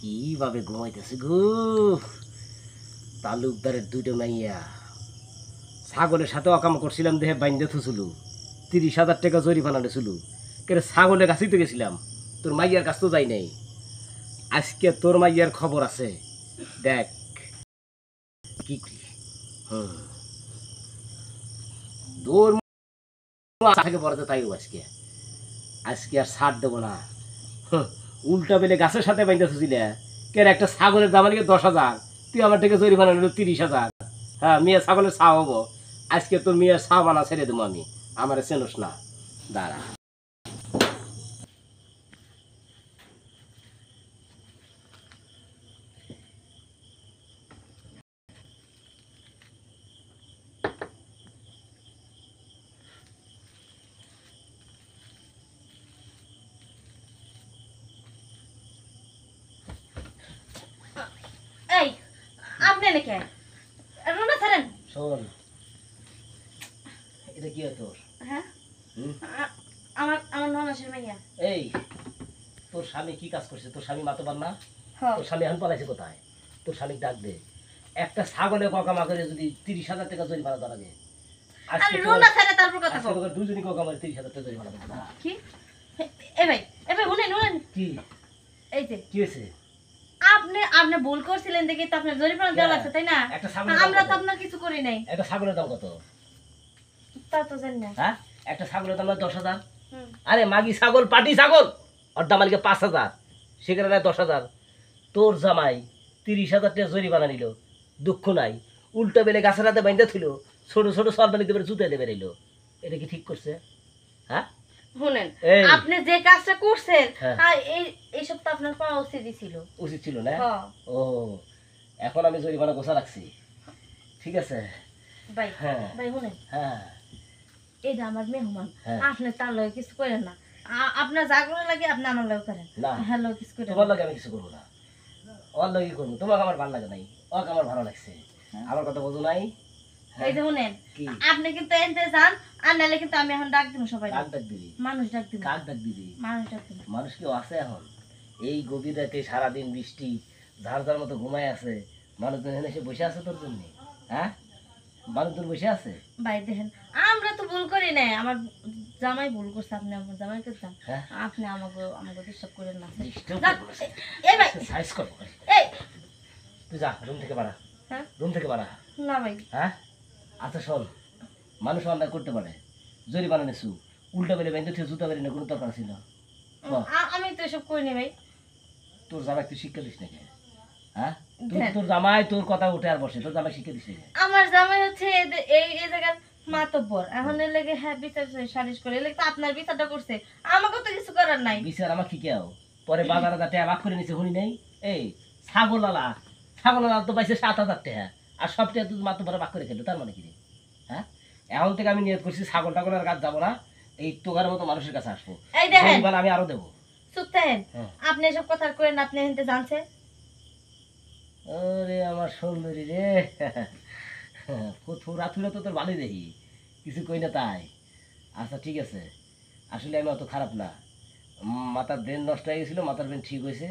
কিভাবে ঘুমাইতেছে গো তালুকদারের দুইটা মাইয়া ছাগলের সাথে অকাম করছিলাম দেহে বাইন্দে থুছিল 30,000 টাকা জরিমানা নিয়েছিল কেন ছাগলের কাছেই তো গেছিলাম তোর মাইয়ার কাছ তো যাই নাই আজকে তোর মাইয়ার খবর আছে দেখ কি তোর থেকে পড়াতে তাই আজকে আজকে আর ছাড় দেবো না উল্টা বেলে গাছের সাথে বাইন্দা থুছিলে কেন একটা ছাগলের দাম আজকে 10,000 তুই আমার থেকে জরিমানা নিল 30,000 হ্যাঁ মেয়ে ছাগলের ছা হবো আজকে তোর মেয়ের ছা বানা ছেড়ে দেবো আমি আমার চেনস না দাঁড়া এই আপনি নাকি রুনা ছাড়েন শোন এটা কি হয় তোর হ্যাঁ আমার আমার ননাসের মাইয়া এই তোর স্বামী কি কাজ করছে তোর স্বামী মাতবার না হ্যাঁ তোর স্বামী এখন পালাইছে কোথায় তোর স্বামী ডাক দে একটা ছাগলে ককামা করে যদি 30,000 টাকা জরিমানা দেওয়া লাগে আরে রুনা ছাড়ে তারপর কথা কও দুজনই ককামা 30,000 টাকা জরিমানা দেবে না কি এ ভাই শুনেন শুনেন কি এই যে কি হয়েছে আপনি আপনি ভুল করছিলেন দেখি তো আপনার জরিমানা দেওয়া লাগছে তাই না একটা ছাগলের আমরা তো আপনার কিছু করি নাই একটা ছাগলের দাম কত তা তো জানি না হ্যাঁ একটা ছাগলের দাম 10,000 হুম। আরে মাগি ছাগল পাটি ছাগল ওর দাম আজকে 5,000 সেখানে 10,000 তোর জামাই 30,000 টাকা জরিমানা নিল দুঃখ নাই উল্টা বেলে গাছের হাতে বাইন্দা ছিল ছোট ছোট সলবানি দেবে জুতে দেবে রইল এটা কি ঠিক করছে হ্যাঁ শুনেন এই। আপনি যে কাজটা করছেন হ্যাঁ। এই এইসব তো আপনার করা উচিতই ছিল উচিত ছিল না হ্যাঁ ও এখন আমি জরিমানা গোছা রাখছি ঠিক আছে ভাই হ্যাঁ। ভাই শুনেন হ্যাঁ এটা আমার মেহমান হ্যাঁ। আপনি তার লগে কিছু করেন না আপনার জাগরণ লাগে আপনি আমার লগে করেন না। হ্যাঁ লগে কিছু করেন তোমার লাগে আমি কিছু করবো না ওর লাগে কি করবো তোমাকে আমার ভালো লাগে নাই ওকে আমার ভালো লাগছে আমার কথা বোঝো নাই এই যে শুনেন কি আপনি কিন্তু এনতে যান আর নালে কিন্তু আমি এখন ডাক দিব সবাই কাক ডাক দিবি মানুষ ডাক দিব কাক ডাক দিবি মানুষ ডাক দিব মানুষ কেউ আছে এখন এই গভীর রাতে সারাদিন বৃষ্টি ঝাড় মতো ঘুমায় আছে মানুষজন এখানে এসে বসে আছে তোর জন্য হ্যাঁ মানুষজন বসে আছে ভাই দেখেন আমরা তো ভুল করি নাই আমার জামাই ভুল করছে আপনি আমার জামাইকে যান হ্যাঁ আপনি আমাকে আমাকে ডিস্টার্ব করেন না ডিস্টার্ব যান। করবো না। এই ভাই সাইজ করবো এই তুই যা রুম থেকে বাড়া হ্যাঁ রুম থেকে বাড়া না ভাই হ্যাঁ আচ্ছা শোন মানুষ অন্যায় করতে পারে জরিমানা নেছু উল্টা বেলে বেঁধে থেকে জুতা বেলে না কোনো দরকার ছিল আমি তো এসব করিনি ভাই তোর জামাই তুই শিক্ষা দিস নাকি হ্যাঁ তুই দেখ। তোর জামাই তোর কথা উঠে আর বসে তোর জামাই শিক্ষা দিস নাকি আমার জামাই হচ্ছে এই এই জায়গার মাতব্বর এখন এর লেগে হ্যাঁ বিচার সালিশ করে এর লেগে তো আপনার বিচারটা করছে আমাকে তো কিছু করার নাই বিচার আমার কি কেউ পরে বাজারে যা টাকা ভাগ করে নিছে শুনি নাই এই ছাগলালা তো পাইছে 7,000 টাকা আর সব টাকা তুই মাত্র পরে ভাগ করে খেলো তার মানে কি রে হ্যাঁ এখন থেকে আমি নিয়ত করছি ছাগল টাগলের কাজ যাবো না এই তোগার মতো মানুষের কাছে আসবো এই দেখেন জরিমানা আমি আরো দেবো চুপ থাকেন হ্যাঁ। আপনি এসব কথা করেন আপনি এনতে জানছে ওরে আমার সুন্দরী রে ফুরা তুলে তো তোর ভালোই দেখি কিছু কই না তাই আচ্ছা ঠিক আছে আসলে আমি অত খারাপ না মাথার ব্রেন নষ্ট হয়ে গেছিলো মাথার ব্রেন ঠিক হয়েছে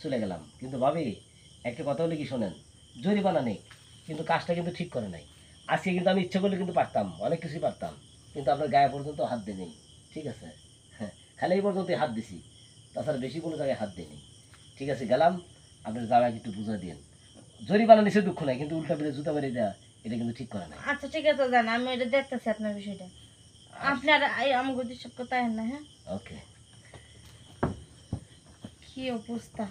চলে গেলাম কিন্তু ভাবি একটা কথা বলে কি শোনেন জরিমানা নেই কিন্তু কাজটা কিন্তু ঠিক করে নাই আজকে কিন্তু আমি ইচ্ছে করলে কিন্তু পারতাম অনেক কিছুই পারতাম কিন্তু আপনার গায়ে পর্যন্ত হাত দিয়ে নেই ঠিক আছে হ্যাঁ খালি এই পর্যন্ত হাত দিছি তাছাড়া বেশি কোনো জায়গায় হাত দিয়ে নেই ঠিক আছে গেলাম আপনার জামাইকে একটু বুঝা দিন জরিমানা নিচে দুঃখ নাই কিন্তু উল্টা বেড়ে জুতা বেড়ে দেওয়া এটা কিন্তু ঠিক করে না আচ্ছা ঠিক আছে জান আমি এটা দেখতেছি আপনার বিষয়টা আপনার আমাকে ডিস্টার্ব করতে হয় না হ্যাঁ ওকে কি অবস্থা